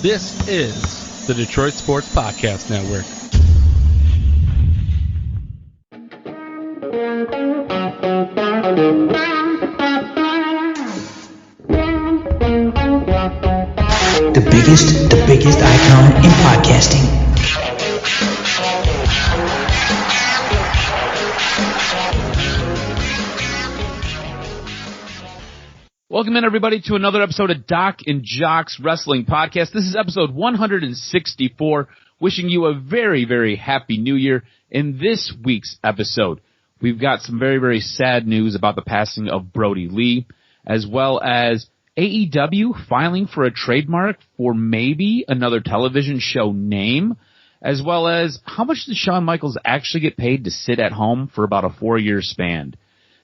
This is the Detroit Sports Podcast Network. The biggest icon in podcasting. Welcome in, everybody, to another episode of DocNJock's Wrestling Podcast. This is episode 164. Wishing you a very, very happy new year. In this week's episode, we've got some very, very sad news about the passing of Brody Lee, as well as AEW filing for a trademark for maybe another television show name, as well as how much does Shawn Michaels actually get paid to sit at home for about a 4-year span.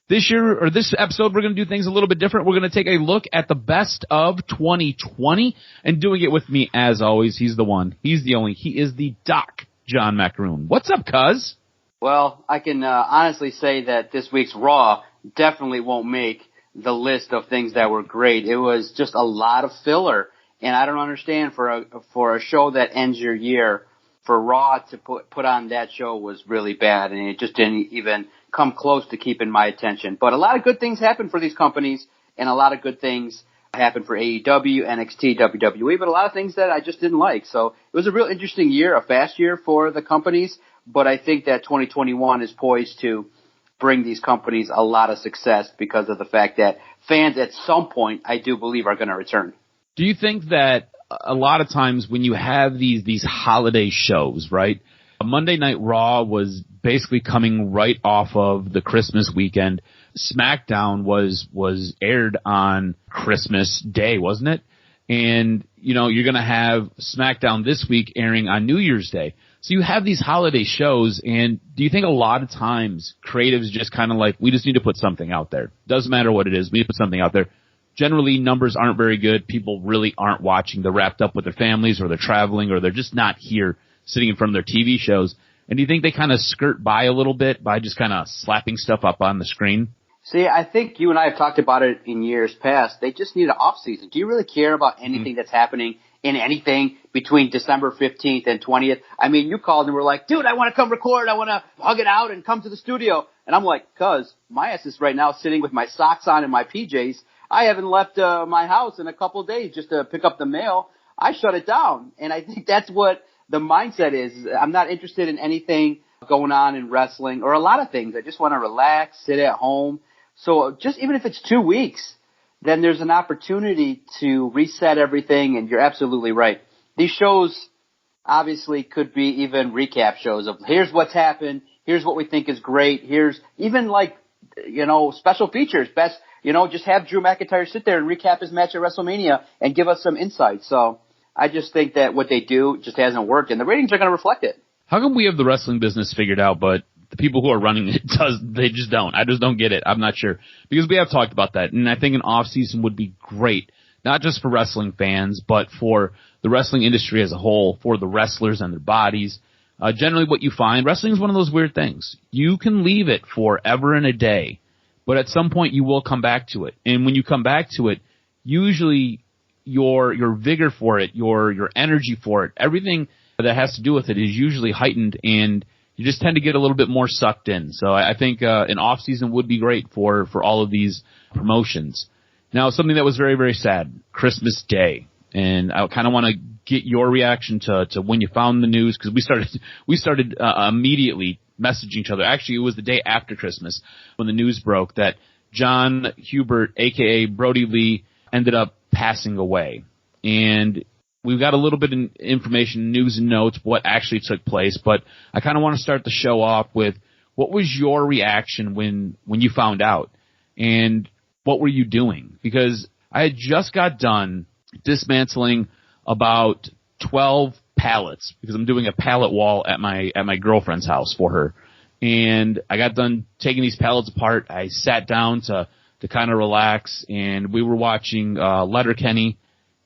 This episode, we're going to do things a little bit different. We're going to take a look at the best of 2020, and doing it with me, as always, he's the one, he's the only, he is the Doc, John Macaroon. What's up, cuz? Well, I can honestly say that this week's Raw definitely won't make the list of things that were great. It was just a lot of filler, and I don't understand for a show that ends your year, for Raw to put on that show was really bad, and it just didn't even come close to keeping my attention. But a lot of good things happened for these companies, and a lot of good things happened for AEW, NXT, WWE, but a lot of things that I just didn't like. So it was a real interesting year, a fast year for the companies, but I think that 2021 is poised to bring these companies a lot of success because of the fact that fans at some point, I do believe, are going to return. Do you think that a lot of times when you have these holiday shows, right? Monday Night Raw was basically coming right off of the Christmas weekend. SmackDown was aired on Christmas Day, wasn't it? And, you know, you're going to have SmackDown this week airing on New Year's Day. So you have these holiday shows, and do you think a lot of times creatives just kind of like, we just need to put something out there? Doesn't matter what it is, we need to put something out there. Generally, numbers aren't very good. People really aren't watching. They're wrapped up with their families, or they're traveling, or they're just not here sitting in front of their TV shows. And do you think they kind of skirt by a little bit by just kind of slapping stuff up on the screen? See, I think you and I have talked about it in years past. They just need an off season. Do you really care about anything that's happening in anything between December 15th and 20th? I mean, you called and were like, dude, I want to come record. I want to hug it out and come to the studio. And I'm like, cuz my ass is right now sitting with my socks on and my PJs. I haven't left my house in a couple of days just to pick up the mail. I shut it down. And I think that's what the mindset is. I'm not interested in anything going on in wrestling or a lot of things. I just want to relax, sit at home. So just even if it's 2 weeks, then there's an opportunity to reset everything. And you're absolutely right. These shows obviously could be even recap shows of here's what's happened. Here's what we think is great. Here's even like, you know, special features, best, you know, just have Drew McIntyre sit there and recap his match at WrestleMania and give us some insight. So I just think that what they do just hasn't worked, and the ratings are going to reflect it. How come we have the wrestling business figured out, but the people who are running it they just don't? I just don't get it. I'm not sure. Because we have talked about that, and I think an off-season would be great, not just for wrestling fans, but for the wrestling industry as a whole, for the wrestlers and their bodies. Generally what you find, wrestling is one of those weird things. You can leave it forever and a day, but at some point you will come back to it. And when you come back to it, usually your vigor for it, your energy for it, everything that has to do with it is usually heightened, and you just tend to get a little bit more sucked in. So I think an off season would be great for all of these promotions. Now, something that was very, very sad, Christmas Day. And I kind of want to get your reaction to when you found the news, because we started immediately messaging each other. Actually, it was the day after Christmas when the news broke that John Hubert, a.k.a. Brody Lee, ended up passing away. And we've got a little bit of information, news and notes, what actually took place. But I kind of want to start the show off with, what was your reaction when you found out? And what were you doing? Because I had just got done dismantling about 12 pallets, because I'm doing a pallet wall at my girlfriend's house for her. And I got done taking these pallets apart. I sat down to kind of relax, and we were watching Letterkenny.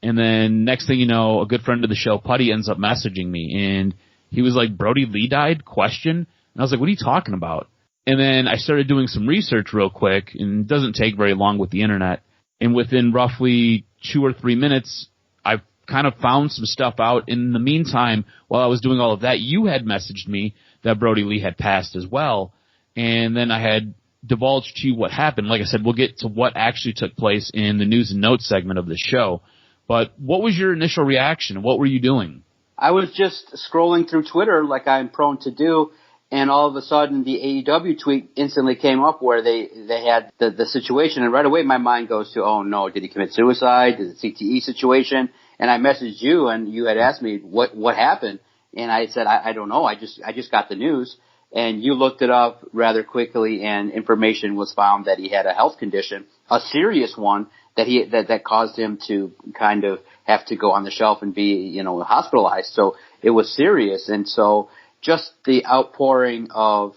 And then next thing you know, a good friend of the show, Putty, ends up messaging me, and he was like, Brody Lee died? ? And I was like, what are you talking about? And then I started doing some research real quick, and it doesn't take very long with the internet. And within roughly 2 or 3 minutes, I kind of found some stuff out. In the meantime, while I was doing all of that, you had messaged me that Brody Lee had passed as well. And then I had divulged to you what happened. Like I said, we'll get to what actually took place in the news and notes segment of the show. But what was your initial reaction? What were you doing? I was just scrolling through Twitter like I'm prone to do, and all of a sudden the AEW tweet instantly came up where they had the situation, and right away my mind goes to, oh no, did he commit suicide? Is it CTE situation? And I messaged you, and you had asked me what happened, and I said I don't know. I just got the news. And you looked it up rather quickly, and information was found that he had a health condition, a serious one, that caused him to kind of have to go on the shelf and be, hospitalized. So it was serious. And so just the outpouring of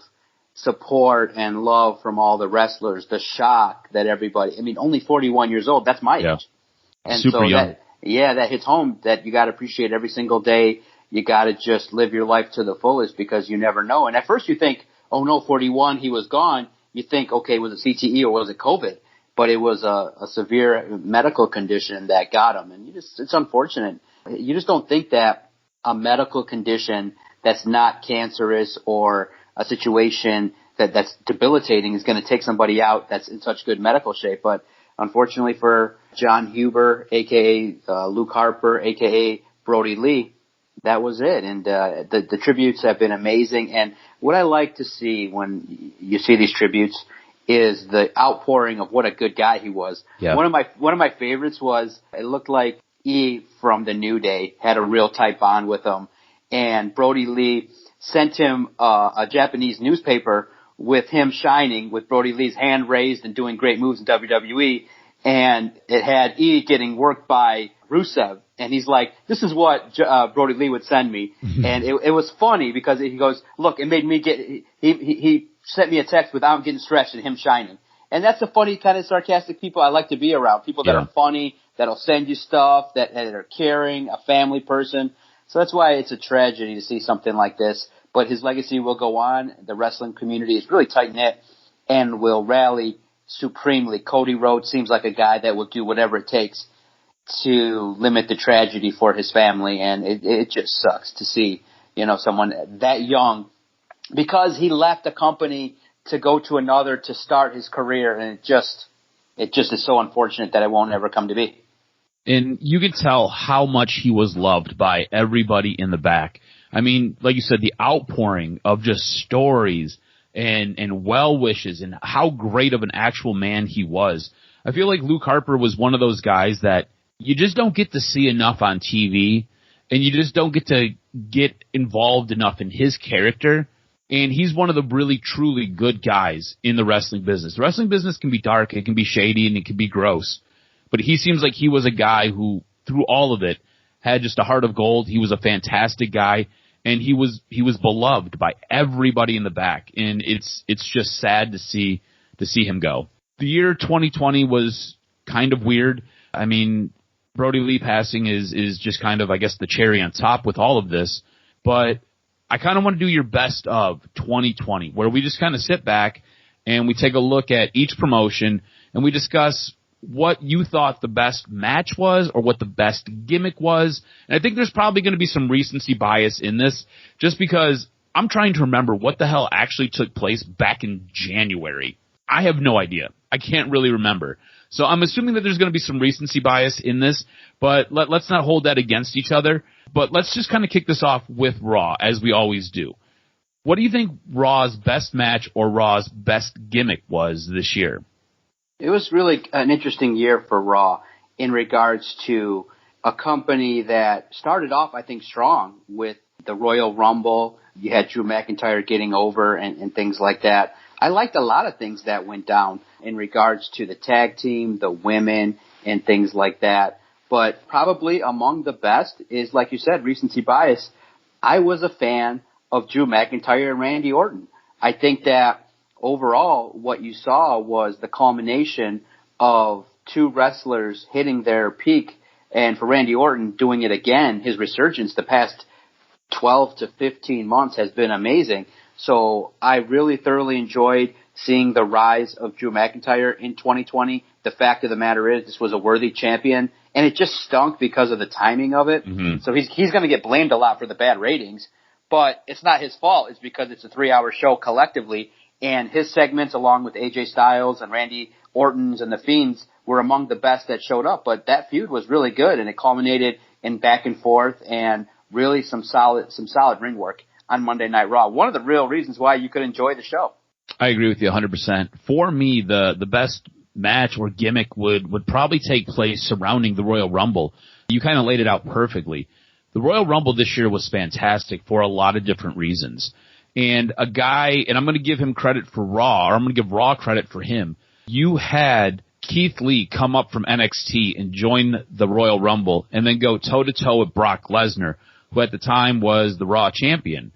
support and love from all the wrestlers, the shock that everybody, only 41 years old, that's my age. And super so young. that hits home that you got to appreciate every single day. You got to just live your life to the fullest because you never know. And at first you think, oh no, 41, he was gone. You think, okay, was it CTE or was it COVID? But it was a severe medical condition that got him. And it's unfortunate. You just don't think that a medical condition that's not cancerous or a situation that's debilitating is going to take somebody out that's in such good medical shape. But unfortunately for John Huber, a.k.a. Luke Harper, a.k.a. Brody Lee, that was it. And the tributes have been amazing. And what I like to see when you see these tributes is the outpouring of what a good guy he was. Yeah. One of my favorites was, it looked like E from the New Day had a real tight bond with him, and Brody Lee sent him a Japanese newspaper with him shining, with Brody Lee's hand raised and doing great moves in WWE, and it had E getting worked by Rusev. And he's like, this is what Brody Lee would send me. And it was funny because he goes, look, it made me he sent me a text without getting stretched and him shining. And that's the funny kind of sarcastic people I like to be around. People that are funny, that'll send you stuff, that are caring, a family person. So that's why it's a tragedy to see something like this. But his legacy will go on. The wrestling community is really tight-knit and will rally supremely. Cody Rhodes seems like a guy that will do whatever it takes to limit the tragedy for his family, and it just sucks to see, someone that young, because he left a company to go to another to start his career, and it just is so unfortunate that it won't ever come to be. And you can tell how much he was loved by everybody in the back. Like you said, the outpouring of just stories and well wishes and how great of an actual man he was. I feel like Luke Harper was one of those guys that you just don't get to see enough on TV, and you just don't get to get involved enough in his character. And he's one of the really, truly good guys in the wrestling business. The wrestling business can be dark, it can be shady, and it can be gross. But he seems like he was a guy who, through all of it, had just a heart of gold. He was a fantastic guy, and he was beloved by everybody in the back. And it's just sad to see him go. The year 2020 was kind of weird. Brody Lee passing is just kind of, I guess, the cherry on top with all of this. But I kind of want to do your best of 2020, where we just kind of sit back and we take a look at each promotion and we discuss what you thought the best match was or what the best gimmick was. And I think there's probably going to be some recency bias in this, just because I'm trying to remember what the hell actually took place back in January. I have no idea. I can't really remember. So I'm assuming that there's going to be some recency bias in this, but let's not hold that against each other. But let's just kind of kick this off with Raw, as we always do. What do you think Raw's best match or Raw's best gimmick was this year? It was really an interesting year for Raw in regards to a company that started off, I think, strong with the Royal Rumble. You had Drew McIntyre getting over and things like that. I liked a lot of things that went down in regards to the tag team, the women, and things like that. But probably among the best is, like you said, recency bias. I was a fan of Drew McIntyre and Randy Orton. I think that overall what you saw was the culmination of two wrestlers hitting their peak, and for Randy Orton doing it again, his resurgence the past 12 to 15 months has been amazing. So I really thoroughly enjoyed seeing the rise of Drew McIntyre in 2020. The fact of the matter is this was a worthy champion, and it just stunk because of the timing of it. Mm-hmm. So he's going to get blamed a lot for the bad ratings, but it's not his fault. It's because it's a 3-hour show collectively, and his segments along with AJ Styles and Randy Orton's and The Fiend's were among the best that showed up. But that feud was really good, and it culminated in back and forth and really some solid ring work on Monday Night Raw. One of the real reasons why you could enjoy the show. I agree with you 100%. For me, the best match or gimmick would probably take place surrounding the Royal Rumble. You kind of laid it out perfectly. The Royal Rumble this year was fantastic for a lot of different reasons. And a guy, and I'm going to give him credit for Raw, or I'm going to give Raw credit for him. You had Keith Lee come up from NXT and join the Royal Rumble and then go toe-to-toe with Brock Lesnar, who at the time was the Raw champion.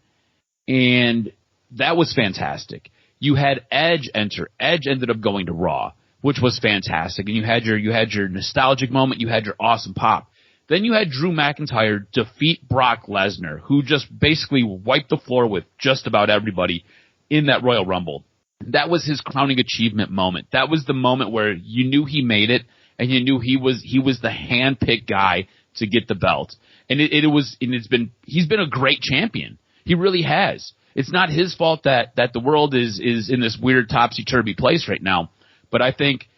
And that was fantastic. You had Edge enter. Edge ended up going to Raw, which was fantastic. And you had your nostalgic moment. You had your awesome pop. Then you had Drew McIntyre defeat Brock Lesnar, who just basically wiped the floor with just about everybody in that Royal Rumble. That was his crowning achievement moment. That was the moment where you knew he made it, and you knew he was the hand-picked guy to get the belt. And he's been a great champion. He really has. It's not his fault that the world is in this weird topsy-turvy place right now. But I think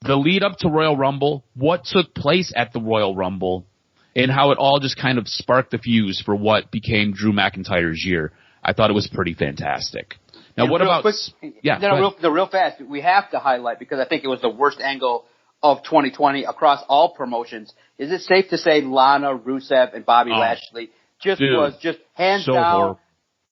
the lead up to Royal Rumble, what took place at the Royal Rumble, and how it all just kind of sparked the fuse for what became Drew McIntyre's year, I thought it was pretty fantastic. Now, what about... Real fast, we have to highlight, because I think it was the worst angle of 2020 across all promotions. Is it safe to say Lana, Rusev, and Bobby Lashley was hands down horrible.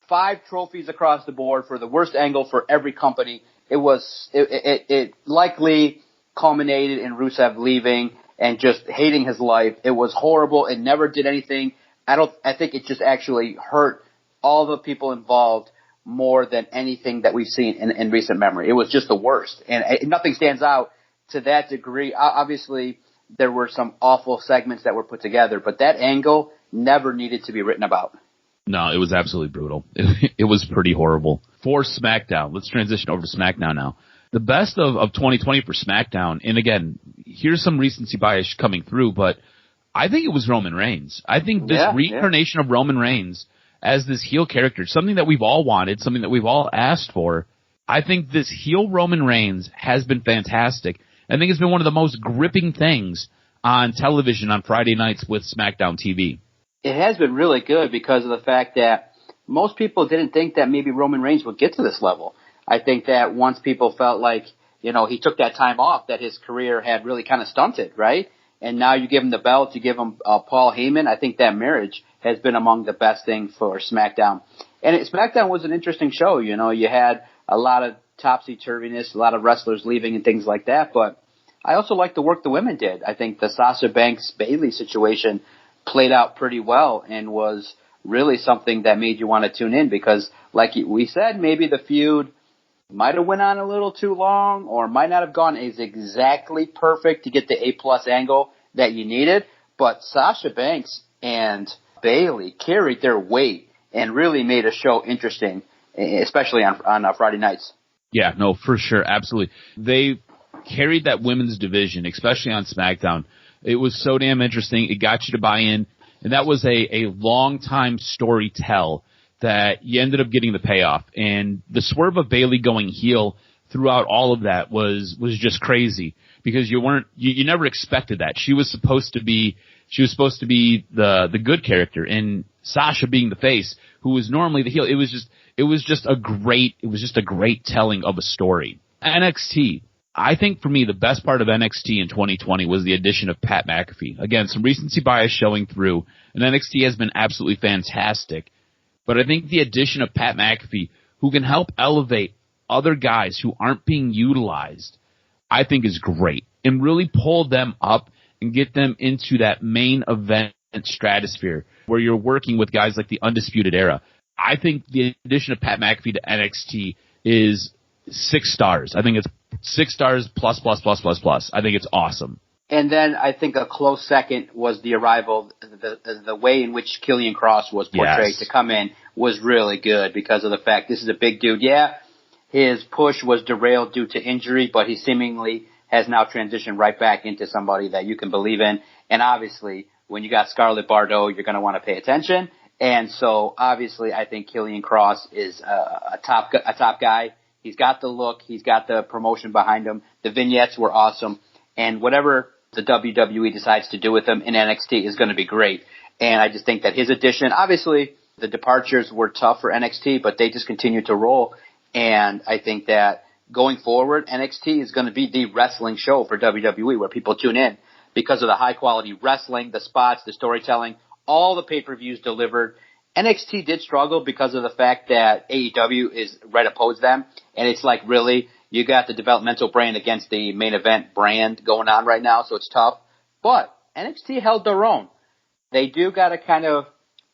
5 trophies across the board for the worst angle for every company. It likely culminated in Rusev leaving and just hating his life. It was horrible. It never did anything. I think it just actually hurt all the people involved more than anything that we've seen in recent memory. It was just the worst. And nothing stands out to that degree. Obviously, there were some awful segments that were put together, but that angle never needed to be written about. No, it was absolutely brutal. It was pretty horrible. For SmackDown, let's transition over to SmackDown now. The best of 2020 for SmackDown, and again, here's some recency bias coming through, but I think it was Roman Reigns. I think this reincarnation of Roman Reigns as this heel character, something that we've all wanted, something that we've all asked for. I think this heel Roman Reigns has been fantastic. I think it's been one of the most gripping things on television on Friday nights with SmackDown TV. It has been really good because of the fact that most people didn't think that maybe Roman Reigns would get to this level. I think that once people felt like, he took that time off, that his career had really kind of stunted, right? And now you give him the belt, you give him Paul Heyman. I think that marriage has been among the best things for SmackDown. And SmackDown was an interesting show. You had a lot of topsy-turviness, a lot of wrestlers leaving and things like that. But I also like the work the women did. I think the Sasha Banks-Bayley situation played out pretty well and was really something that made you want to tune in because, like we said, maybe the feud might have went on a little too long or might not have gone as exactly perfect to get the A+ angle that you needed. But Sasha Banks and Bayley carried their weight and really made a show interesting, especially on Friday nights. Yeah, no, for sure. Absolutely. They carried that women's division, especially on SmackDown. It was so damn interesting. It got you to buy in. And that was a long-time story tell that you ended up getting the payoff. And the swerve of Bayley going heel throughout all of that was just crazy because you never expected that. She was supposed to be the good character, and Sasha being the face, who was normally the heel. It was just a great telling of a story. NXT. I think for me, the best part of NXT in 2020 was the addition of Pat McAfee. Again, some recency bias showing through, and NXT has been absolutely fantastic. But I think the addition of Pat McAfee, who can help elevate other guys who aren't being utilized, I think is great. And really pull them up and get them into that main event stratosphere where you're working with guys like the Undisputed Era. I think the addition of Pat McAfee to NXT is 6 stars. I think it's 6 stars plus. I think it's awesome. And then I think a close second was the arrival, the way in which Killian Cross was portrayed to come in was really good because of the fact this is a big dude. Yeah, his push was derailed due to injury, but he seemingly has now transitioned right back into somebody that you can believe in. And obviously, when you got Scarlett Bordeaux, you're going to want to pay attention. And so obviously, I think Killian Cross is a top guy. He's got the look. He's got the promotion behind him. The vignettes were awesome. And whatever the WWE decides to do with him in NXT is going to be great. And I just think that his addition, obviously, the departures were tough for NXT, but they just continue to roll. And I think that going forward, NXT is going to be the wrestling show for WWE where people tune in because of the high-quality wrestling, the spots, the storytelling, all the pay-per-views delivered. NXT did struggle because of the fact that AEW is right opposed them. And it's like, really, you got the developmental brand against the main event brand going on right now, so it's tough. But NXT held their own. They do got to kind of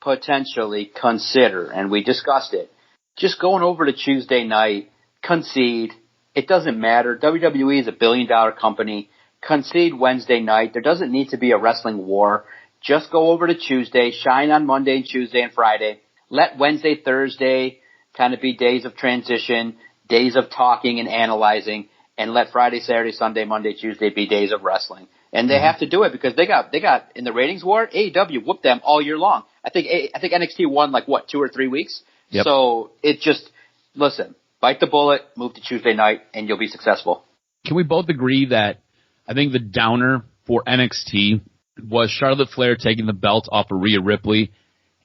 potentially consider, and we discussed it, just going over to Tuesday night, concede. It doesn't matter. WWE is a billion-dollar company. Concede Wednesday night. There doesn't need to be a wrestling war. Just go over to Tuesday, shine on Monday, Tuesday, and Friday. Let Wednesday, Thursday kind of be days of transition, days of talking and analyzing, and let Friday, Saturday, Sunday, Monday, Tuesday be days of wrestling. And they have to do it because they got in the ratings war, AEW whooped them all year long. I think NXT won 2 or 3 weeks. Yep. So it just, listen, bite the bullet, move to Tuesday night, and you'll be successful. Can we both agree that I think the downer for NXT was Charlotte Flair taking the belt off of Rhea Ripley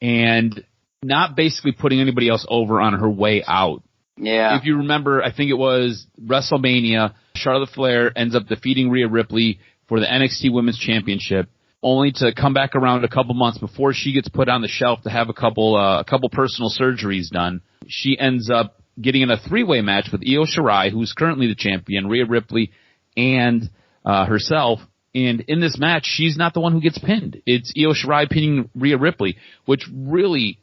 and not basically putting anybody else over on her way out? Yeah. If you remember, I think it was WrestleMania, Charlotte Flair ends up defeating Rhea Ripley for the NXT Women's Championship, only to come back around a couple months before she gets put on the shelf to have a couple personal surgeries done. She ends up getting in a three-way match with Io Shirai, who's currently the champion, Rhea Ripley, and herself. And in this match, she's not the one who gets pinned. It's Io Shirai pinning Rhea Ripley, which really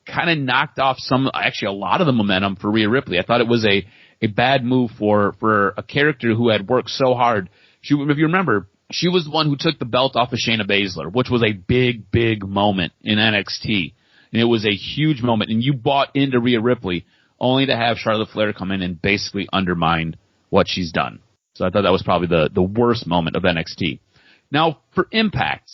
kind of knocked off a lot of the momentum for Rhea Ripley. I thought it was a bad move for a character who had worked so hard. If you remember, she was the one who took the belt off of Shayna Baszler, which was a big, big moment in NXT. And it was a huge moment. And you bought into Rhea Ripley only to have Charlotte Flair come in and basically undermine what she's done. So I thought that was probably the worst moment of NXT. Now, for Impact.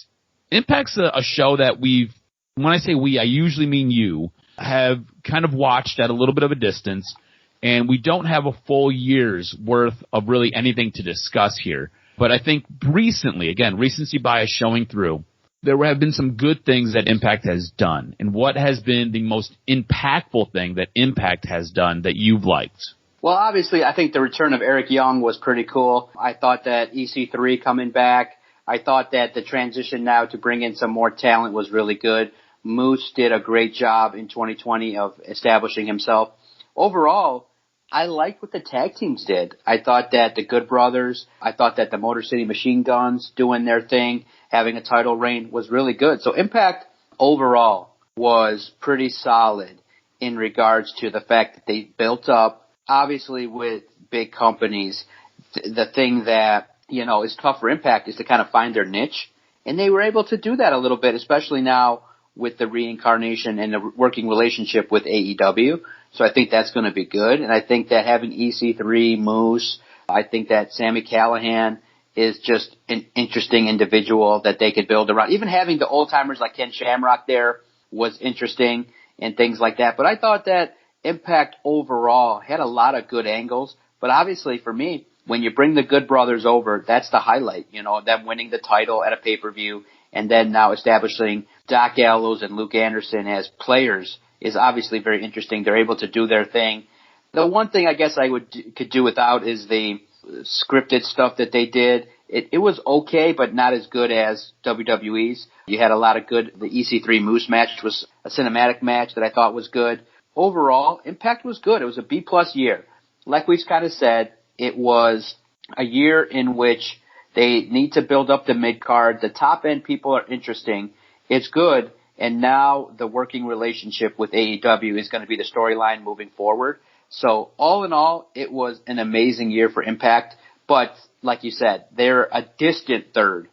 Impact's a show that when I say we, I usually mean you, have kind of watched at a little bit of a distance, and we don't have a full year's worth of really anything to discuss here. But I think recently, again, recency bias showing through, there have been some good things that Impact has done. And what has been the most impactful thing that Impact has done that you've liked? Well, obviously, I think the return of Eric Young was pretty cool. I thought that EC3 coming back, I thought that the transition now to bring in some more talent was really good. Moose did a great job in 2020 of establishing himself. Overall, I liked what the tag teams did. I thought that the Good Brothers, I thought that the Motor City Machine Guns doing their thing, having a title reign was really good. So Impact overall was pretty solid in regards to the fact that they built up, obviously with big companies, the thing that, is tough for Impact is to kind of find their niche. And they were able to do that a little bit, especially now with the reincarnation and the working relationship with AEW. So I think that's going to be good. And I think that having EC3, Moose, I think that Sami Callihan is just an interesting individual that they could build around. Even having the old-timers like Ken Shamrock there was interesting and things like that. But I thought that Impact overall had a lot of good angles. But obviously for me, when you bring the Good Brothers over, that's the highlight, them winning the title at a pay-per-view and then now establishing Doc Gallows and Luke Anderson as players is obviously very interesting. They're able to do their thing. The one thing I guess I could do without is the scripted stuff that they did. It was okay, but not as good as WWE's. You had a lot of good. The EC3 Moose match was a cinematic match that I thought was good. Overall, Impact was good. It was a B-plus year. Like we've kind of said, it was a year in which they need to build up the mid-card. The top-end people are interesting. It's good. And now the working relationship with AEW is going to be the storyline moving forward. So all in all, it was an amazing year for Impact. But like you said, they're a distant third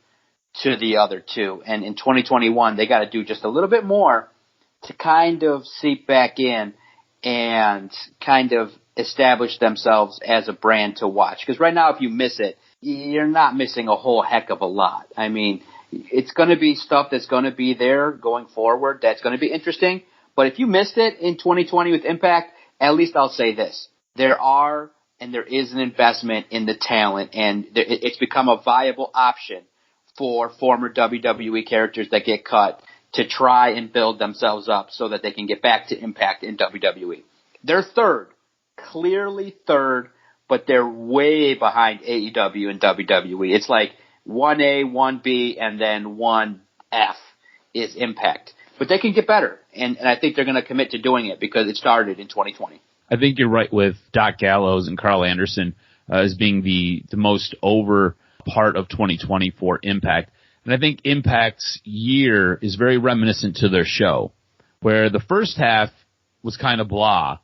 to the other two. And in 2021, they got to do just a little bit more to kind of seep back in and kind of establish themselves as a brand to watch. Because right now, if you miss it, you're not missing a whole heck of a lot. I mean, it's going to be stuff that's going to be there going forward that's going to be interesting. But if you missed it in 2020 with Impact, at least I'll say this. There is an investment in the talent, and it's become a viable option for former WWE characters that get cut to try and build themselves up so that they can get back to Impact in WWE. They're third, clearly third, but they're way behind AEW and WWE. It's like 1A, 1B, and then 1F is Impact. But they can get better, and I think they're going to commit to doing it because it started in 2020. I think you're right with Doc Gallows and Carl Anderson as being the most over part of 2020 for Impact. And I think Impact's year is very reminiscent to their show, where the first half was kind of blah,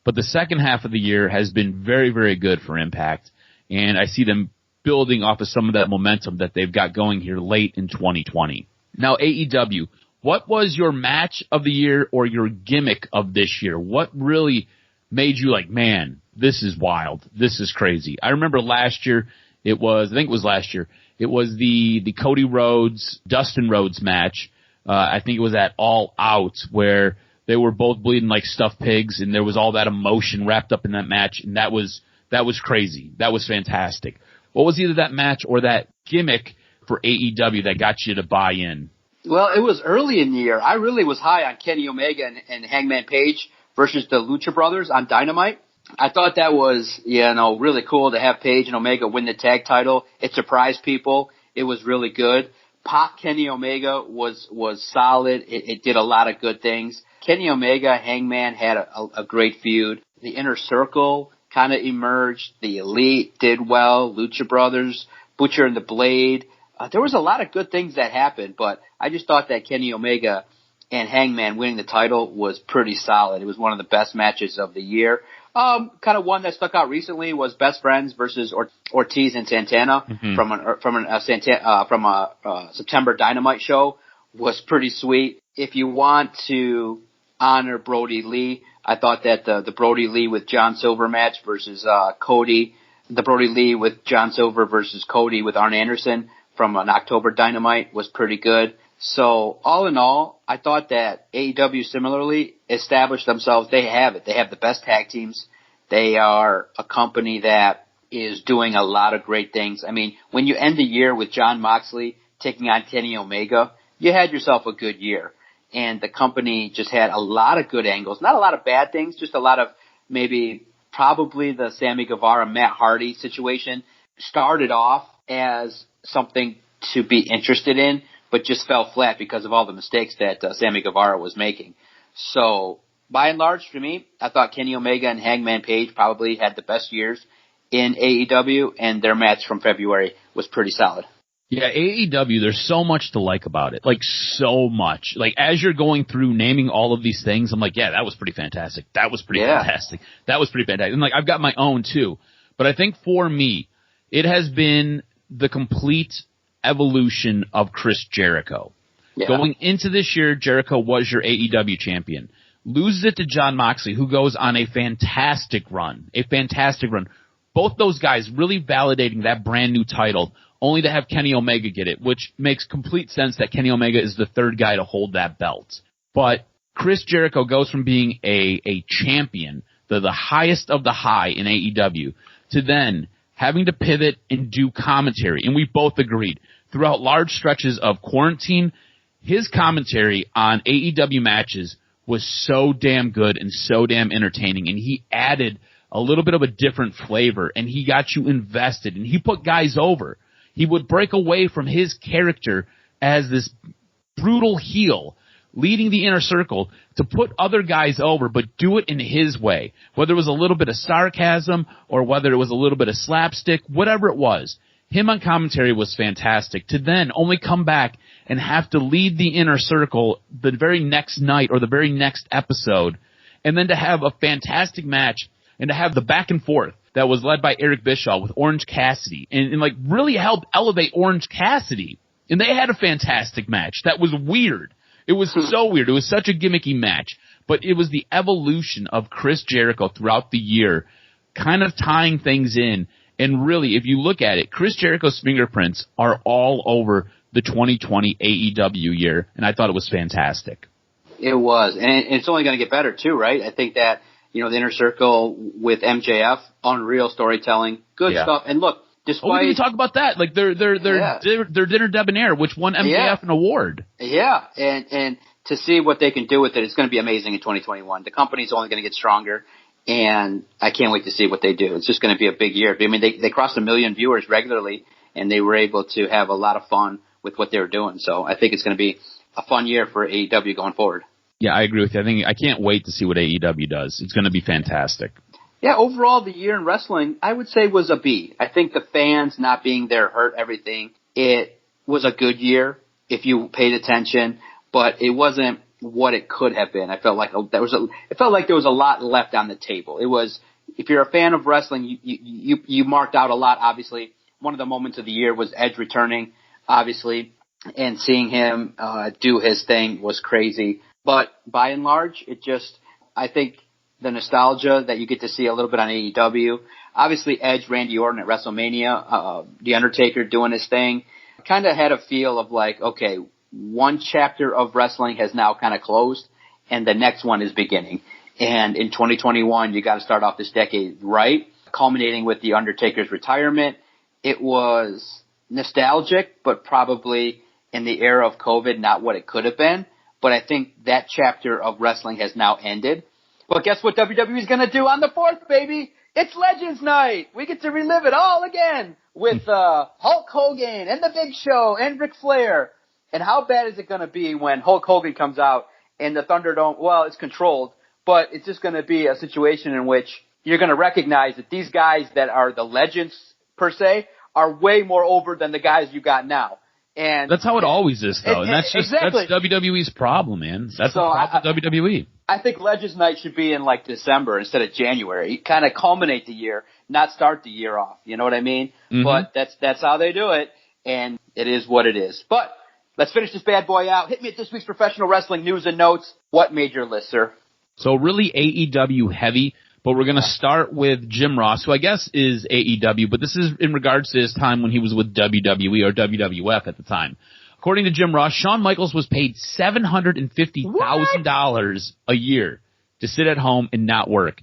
but the second half of the year has been very, very good for Impact. And I see them building off of some of that momentum that they've got going here late in 2020. Now, AEW, what was your match of the year or your gimmick of this year? What really made you like, man, this is wild. This is crazy. I remember last year, it was the Cody Rhodes, Dustin Rhodes match. I think it was at All Out where they were both bleeding like stuffed pigs and there was all that emotion wrapped up in that match. And that was crazy. That was fantastic. What was either that match or that gimmick for AEW that got you to buy in? Well, it was early in the year. I really was high on Kenny Omega and Hangman Page versus the Lucha Brothers on Dynamite. I thought that was, really cool to have Page and Omega win the tag title. It surprised people. It was really good. Pac Kenny Omega was solid. It did a lot of good things. Kenny Omega, Hangman had a great feud. The Inner Circle kind of emerged. The Elite did well. Lucha Brothers, Butcher and the Blade. There was a lot of good things that happened, but I just thought that Kenny Omega and Hangman winning the title was pretty solid. It was one of the best matches of the year. Kind of one that stuck out recently was Best Friends versus Ortiz and Santana from a September Dynamite show. Was pretty sweet. If you want to honor Brody Lee, I thought that the Brody Lee with John Silver match versus Cody, the Brody Lee with John Silver versus Cody with Arn Anderson from an October Dynamite was pretty good. So all in all, I thought that AEW similarly established themselves. They have it. They have the best tag teams. They are a company that is doing a lot of great things. I mean, when you end the year with Jon Moxley taking on Kenny Omega, you had yourself a good year. And the company just had a lot of good angles. Not a lot of bad things, just a lot of probably the Sammy Guevara, Matt Hardy situation started off as something to be interested in, but just fell flat because of all the mistakes that Sammy Guevara was making. So, by and large, for me, I thought Kenny Omega and Hangman Page probably had the best years in AEW, and their match from February was pretty solid. Yeah, AEW, there's so much to like about it. Like, so much. Like, as you're going through naming all of these things, I'm like, yeah, that was pretty fantastic. That was pretty fantastic. That was pretty fantastic. And, like, I've got my own, too. But I think for me, it has been the complete evolution of Chris Jericho. Yeah. Going into this year, Jericho was your AEW champion. Loses it to Jon Moxley, who goes on a fantastic run. Both those guys really validating that brand new title, only to have Kenny Omega get it, which makes complete sense that Kenny Omega is the third guy to hold that belt. But Chris Jericho goes from being a champion, the highest of the high in AEW, to then having to pivot and do commentary. And we both agreed, throughout large stretches of quarantine, his commentary on AEW matches was so damn good and so damn entertaining. And he added a little bit of a different flavor, and he got you invested, and he put guys over. He would break away from his character as this brutal heel, leading the Inner Circle to put other guys over, but do it in his way. Whether it was a little bit of sarcasm or whether it was a little bit of slapstick, whatever it was, him on commentary was fantastic. To then only come back and have to lead the Inner Circle the very next night or the very next episode, and then to have a fantastic match and to have the back and forth that was led by Eric Bischoff with Orange Cassidy and like really helped elevate Orange Cassidy. And they had a fantastic match. That was weird. It was so weird. It was such a gimmicky match. But it was the evolution of Chris Jericho throughout the year, kind of tying things in. And really, if you look at it, Chris Jericho's fingerprints are all over the 2020 AEW year. And I thought it was fantastic. It was. And it's only going to get better, too, right? I think that, the Inner Circle with MJF, unreal storytelling, good stuff. And look, despite... we didn't talk about that. Like, their Dinner Debonair, which won MJF an award. Yeah, and to see what they can do with it, it's going to be amazing in 2021. The company's only going to get stronger, and I can't wait to see what they do. It's just going to be a big year. I mean, they crossed 1 million viewers regularly, and they were able to have a lot of fun with what they were doing. So I think it's going to be a fun year for AEW going forward. Yeah, I agree with you. I can't wait to see what AEW does. It's going to be fantastic. Yeah, overall, the year in wrestling, I would say, was a B. I think the fans not being there hurt everything. It was a good year if you paid attention, but it wasn't what it could have been. I felt like there was a lot left on the table. It was, if you're a fan of wrestling, you marked out a lot. Obviously, one of the moments of the year was Edge returning, obviously, and seeing him do his thing was crazy. But by and large, I think the nostalgia that you get to see a little bit on AEW. Obviously, Edge, Randy Orton at WrestleMania, The Undertaker doing his thing, kind of had a feel of like, okay, one chapter of wrestling has now kind of closed, and the next one is beginning. And in 2021, you got to start off this decade right, culminating with The Undertaker's retirement. It was nostalgic, but probably in the era of COVID, not what it could have been. But I think that chapter of wrestling has now ended. But guess what WWE is going to do on the 4th, baby? It's Legends Night. We get to relive it all again with Hulk Hogan and The Big Show and Ric Flair. And how bad is it going to be when Hulk Hogan comes out and the Thunderdome, well, it's controlled, but it's just going to be a situation in which you're going to recognize that these guys that are the legends, per se, are way more over than the guys you got now. And that's how it always is, though. And that's just exactly. That's WWE's problem, man. That's the problem with WWE. I think Legends Night should be in like December instead of January. Kind of culminate the year, not start the year off. You know what I mean? Mm-hmm. But that's how they do it, and it is what it is. But let's finish this bad boy out. Hit me at this week's professional wrestling news and notes. What made your list, sir? So really AEW heavy, but we're going to start with Jim Ross, who I guess is AEW, but this is in regards to his time when he was with WWE or WWF at the time. According to Jim Ross, Shawn Michaels was paid $750,000 a year to sit at home and not work.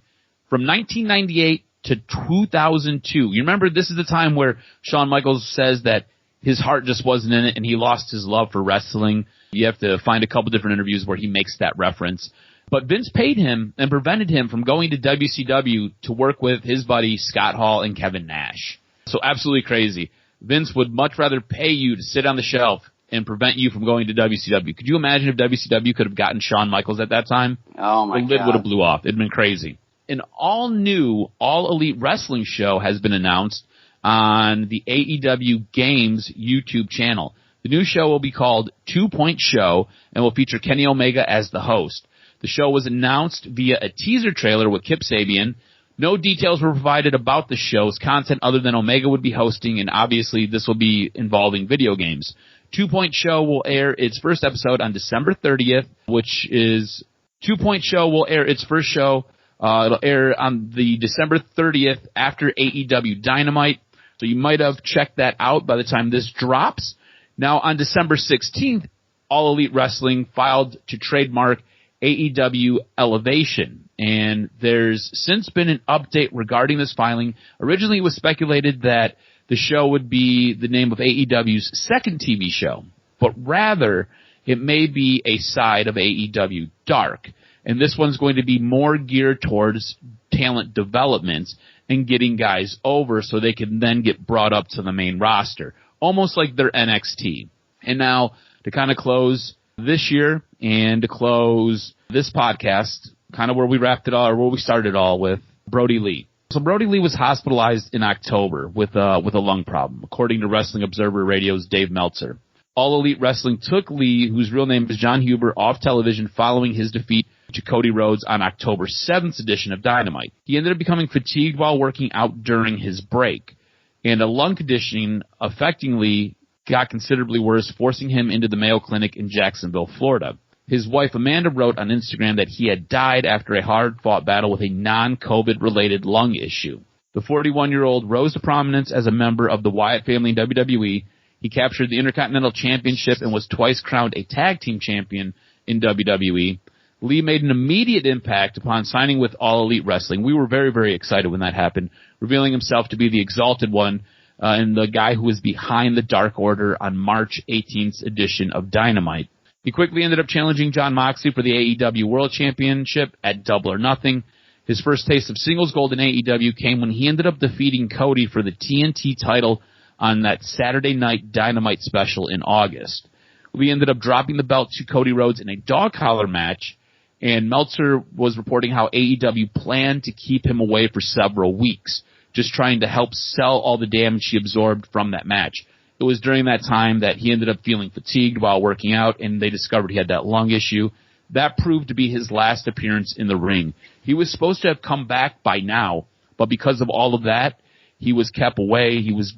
From 1998 to 2002. You remember this is the time where Shawn Michaels says that his heart just wasn't in it and he lost his love for wrestling. You have to find a couple different interviews where he makes that reference. But Vince paid him and prevented him from going to WCW to work with his buddy Scott Hall and Kevin Nash. So absolutely crazy. Vince would much rather pay you to sit on the shelf and prevent you from going to WCW. Could you imagine if WCW could have gotten Shawn Michaels at that time? Oh, my God. The lid would have blew off. It'd been crazy. An all-new, all-elite wrestling show has been announced on the AEW Games YouTube channel. The new show will be called 2 Point Show and will feature Kenny Omega as the host. The show was announced via a teaser trailer with Kip Sabian. No details were provided about the show's content other than Omega would be hosting, and obviously this will be involving video games. 2 Point Show will air its first episode on December 30th, 2 Point Show will air its first show. It'll air on the December 30th after AEW Dynamite. So you might have checked that out by the time this drops. Now on December 16th, All Elite Wrestling filed to trademark AEW Elevation. And there's since been an update regarding this filing. Originally it was speculated that the show would be the name of AEW's second TV show, but rather it may be a side of AEW Dark. And this one's going to be more geared towards talent development and getting guys over so they can then get brought up to the main roster, almost like their NXT. And now to kind of close this year and to close this podcast, kind of where we wrapped it all, or where we started it all with Brody Lee. So Brody Lee was hospitalized in October with a lung problem, according to Wrestling Observer Radio's Dave Meltzer. All Elite Wrestling took Lee, whose real name is John Huber, off television following his defeat to Cody Rhodes on October 7th edition of Dynamite. He ended up becoming fatigued while working out during his break, and a lung condition affectingly got considerably worse, forcing him into the Mayo Clinic in Jacksonville, Florida. His wife Amanda wrote on Instagram that he had died after a hard-fought battle with a non-COVID-related lung issue. The 41-year-old rose to prominence as a member of the Wyatt family in WWE. He captured the Intercontinental Championship and was twice crowned a tag team champion in WWE. Lee made an immediate impact upon signing with All Elite Wrestling. We were very, very excited when that happened, revealing himself to be the Exalted One and the guy who was behind the Dark Order on March 18th edition of Dynamite. He quickly ended up challenging Jon Moxley for the AEW World Championship at Double or Nothing. His first taste of singles gold in AEW came when he ended up defeating Cody for the TNT title on that Saturday Night Dynamite special in August. Lee ended up dropping the belt to Cody Rhodes in a dog collar match, and Meltzer was reporting how AEW planned to keep him away for several weeks, just trying to help sell all the damage he absorbed from that match. It was during that time that he ended up feeling fatigued while working out, and they discovered he had that lung issue. That proved to be his last appearance in the ring. He was supposed to have come back by now, but because of all of that, he was kept away. He was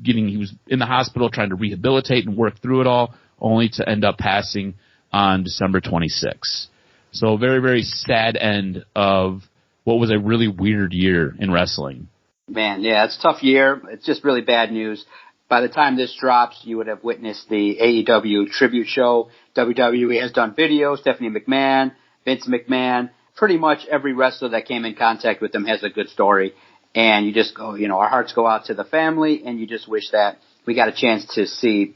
in the hospital trying to rehabilitate and work through it all, only to end up passing on December 26th. So a very, very sad end of what was a really weird year in wrestling. Man, yeah, it's a tough year. It's just really bad news. By the time this drops, you would have witnessed the AEW tribute show. WWE has done videos. Stephanie McMahon, Vince McMahon, pretty much every wrestler that came in contact with them has a good story. And you just go, our hearts go out to the family, and you just wish that we got a chance to see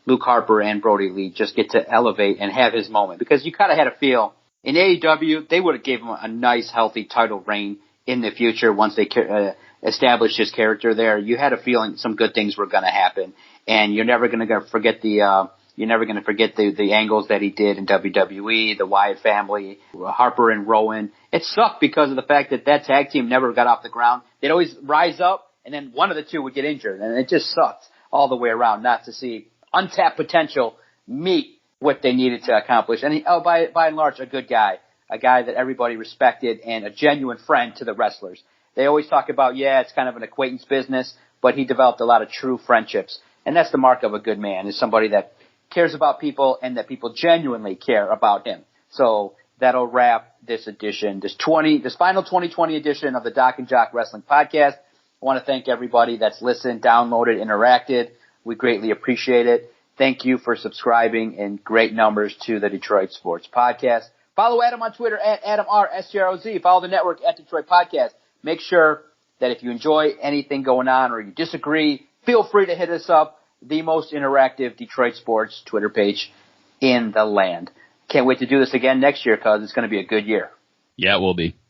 Luke Harper and Brody Lee just get to elevate and have his moment. Because you kind of had a feel in AEW, they would have gave him a nice, healthy title reign in the future once they established his character there. You had a feeling some good things were going to happen, and you're never going to forget the angles that he did in WWE, the Wyatt family, Harper and Rowan. It sucked because of the fact that tag team never got off the ground. They'd always rise up, and then one of the two would get injured, and it just sucked all the way around not to see untapped potential meet what they needed to accomplish. And by and large, a good guy, a guy that everybody respected, and a genuine friend to the wrestlers. They always talk about, it's kind of an acquaintance business, but he developed a lot of true friendships. And that's the mark of a good man, is somebody that cares about people and that people genuinely care about him. So that'll wrap this edition, this final 2020 edition of the DocNJock Wrestling Podcast. I want to thank everybody that's listened, downloaded, interacted. We greatly appreciate it. Thank you for subscribing in great numbers to the Detroit Sports Podcast. Follow Adam on Twitter at AdamRSTROZ. Follow the network at Detroit Podcast. Make sure that if you enjoy anything going on or you disagree, feel free to hit us up. The most interactive Detroit sports Twitter page in the land. Can't wait to do this again next year because it's going to be a good year. Yeah, it will be.